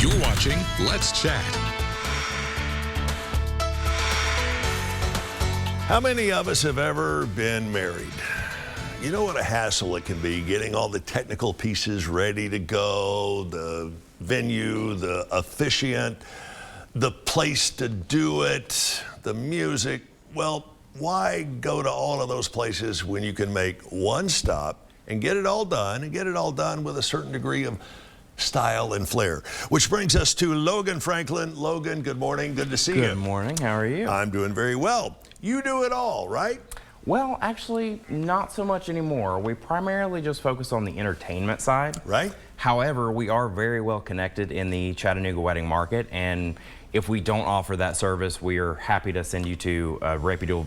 You're watching Let's Chat. How many of us have ever been married? You know what a hassle it can be getting all the technical pieces ready to go, the venue, the officiant, the place to do it, the music. Well, why go to all of those places when you can make one stop and get it all done, and get it all done with a certain degree of style and flair? Which brings us to Logan Franklin. Logan, good morning. Good to see you. Good morning. How are you? I'm doing very well. You do it all, right? Well, actually, not so much anymore. We primarily just focus on the entertainment side. Right. However, we are very well connected in the Chattanooga wedding market, and if we don't offer that service, we are happy to send you to a reputable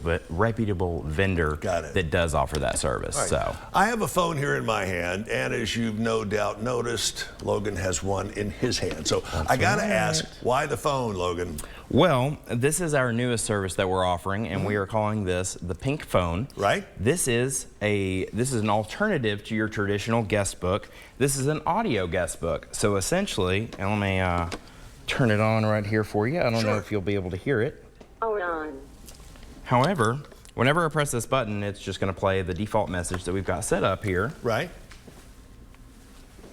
vendor that does offer that service. Right. So I have a phone here in my hand, and as you've no doubt noticed, Logan has one in his hand. So I gotta ask, why the phone, Logan? Well, this is our newest service that we're offering, and we are calling this the Pink Phone. Right. This is an alternative to your traditional guest book. This is an audio guest book. So essentially, and let me turn it on right here for you. I don't know if you'll be able to hear it. Hold on. However, whenever I press this button, it's just going to play the default message that we've got set up here. Right.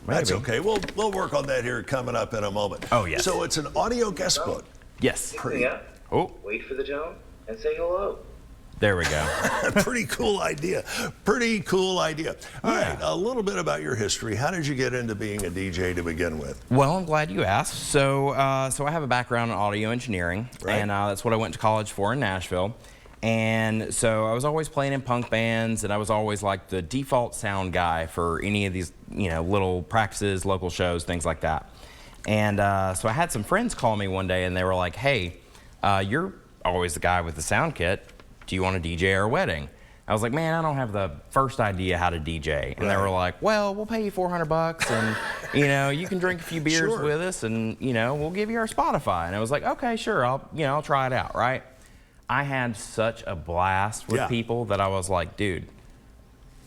That's okay. We'll work on that here coming up in a moment. Oh, yes. So it's an audio guest book. Yes. Oh. Wait for the tone and say hello. There we go. Pretty cool idea. Pretty cool idea. All right, a little bit about your history. How did you get into being a DJ to begin with? Well, I'm glad you asked. So I have a background in audio engineering, and that's what I went to college for in Nashville. And so I was always playing in punk bands, and I was always like the default sound guy for any of these, little practices, local shows, things like that. And so I had some friends call me one day, and they were like, "Hey, you're always the guy with the sound kit. Do you want to DJ our wedding?" I was like, "Man, I don't have the first idea how to DJ." And they were like, "Well, we'll pay you $400 and, you can drink a few beers with us and, we'll give you our Spotify." And I was like, "Okay, sure, I'll try it out," right? I had such a blast with people that I was like, dude,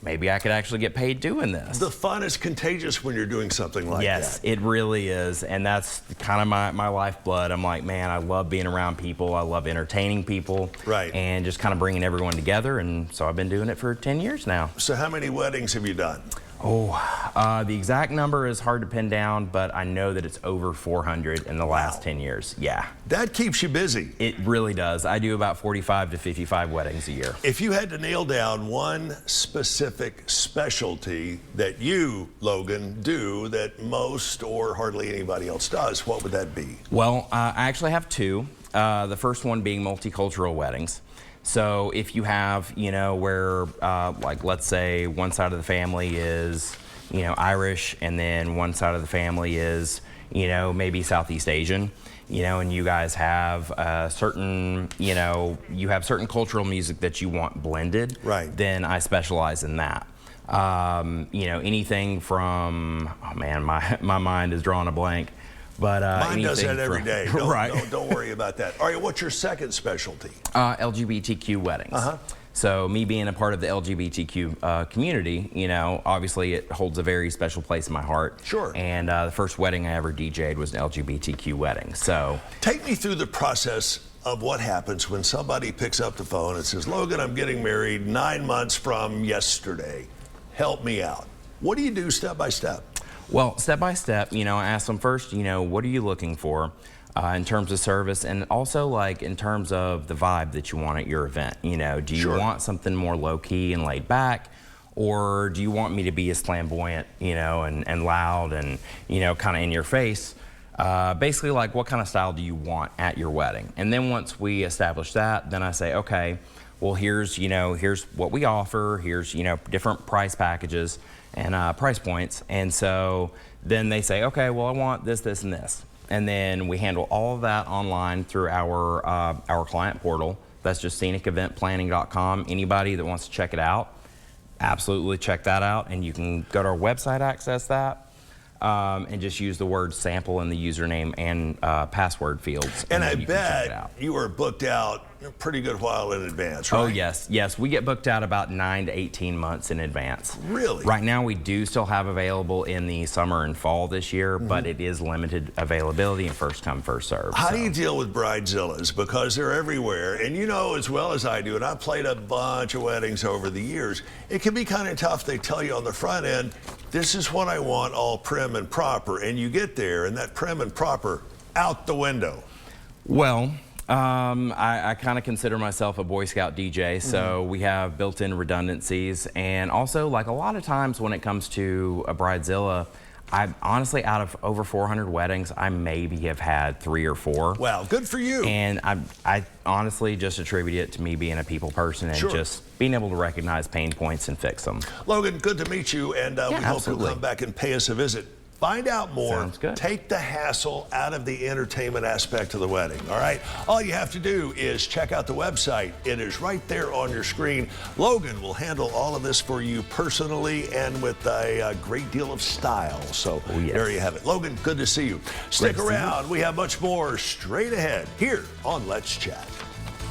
maybe I could actually get paid doing this. The fun is contagious when you're doing something like that. Yes, it really is. And that's kind of my lifeblood. I'm like, man, I love being around people. I love entertaining people. Right. And just kind of bringing everyone together. And so I've been doing it for 10 years now. So how many weddings have you done? The exact number is hard to pin down, but I know that it's over 400 in the last 10 years. Yeah. That keeps you busy. It really does. I do about 45 to 55 weddings a year. If you had to nail down one specific specialty that you, Logan, do that most or hardly anybody else does, what would that be? Well, I actually have two. The first one being multicultural weddings. So if you have, where, like, let's say one side of the family is, Irish, and then one side of the family is, maybe Southeast Asian, and you guys have certain, you have certain cultural music that you want blended, then I specialize in that. Anything from, oh man, my mind is drawing a blank. But mine does that every day. Don't worry about that. All right, what's your second specialty? LGBTQ weddings. So me being a part of the LGBTQ community, obviously it holds a very special place in my heart. Sure. And the first wedding I ever DJ'd was an LGBTQ wedding. So take me through the process of what happens when somebody picks up the phone and says, "Logan, I'm getting married 9 months from yesterday. Help me out." What do you do step by step? Well, step by step, I ask them first, what are you looking for in terms of service, and also like in terms of the vibe that you want at your event. Do you want something more low key and laid back, or do you want me to be as flamboyant, and loud and, kind of in your face? Basically, like, what kind of style do you want at your wedding? And then once we establish that, then I say, okay, well, here's what we offer. Here's, different price packages and price points. And so then they say, okay, well, I want this, this, and this. And then we handle all of that online through our client portal. That's just sceniceventplanning.com. Anybody that wants to check it out, absolutely check that out. And you can go to our website, access that. and just use the word sample in the username and password fields. And I then you can check it bet out. you were booked out a pretty good while in advance, right? Oh, yes. We get booked out about 9 to 18 months in advance. Really? Right now, we do still have available in the summer and fall this year, but it is limited availability and first come, first serve. How do you deal with bridezillas? Because they're everywhere. And you know as well as I do, and I've played a bunch of weddings over the years, it can be kind of tough. They tell you on the front end, this is what I want, all prim and proper. And you get there, and that prim and proper out the window. Well, I kind of consider myself a Boy Scout DJ, so we have built-in redundancies, and also, like, a lot of times when it comes to a bridezilla, I honestly, out of over 400 weddings, I maybe have had 3 or 4. Wow, good for you. And I honestly just attribute it to me being a people person and just being able to recognize pain points and fix them. Logan, good to meet you, and we hope you'll come back and pay us a visit. Find out more. Sounds good. Take the hassle out of the entertainment aspect of the wedding, all right? All you have to do is check out the website. It is right there on your screen. Logan will handle all of this for you personally and with a great deal of style. So there you have it. Logan, good to see you. Stick around. We have much more straight ahead here on Let's Chat.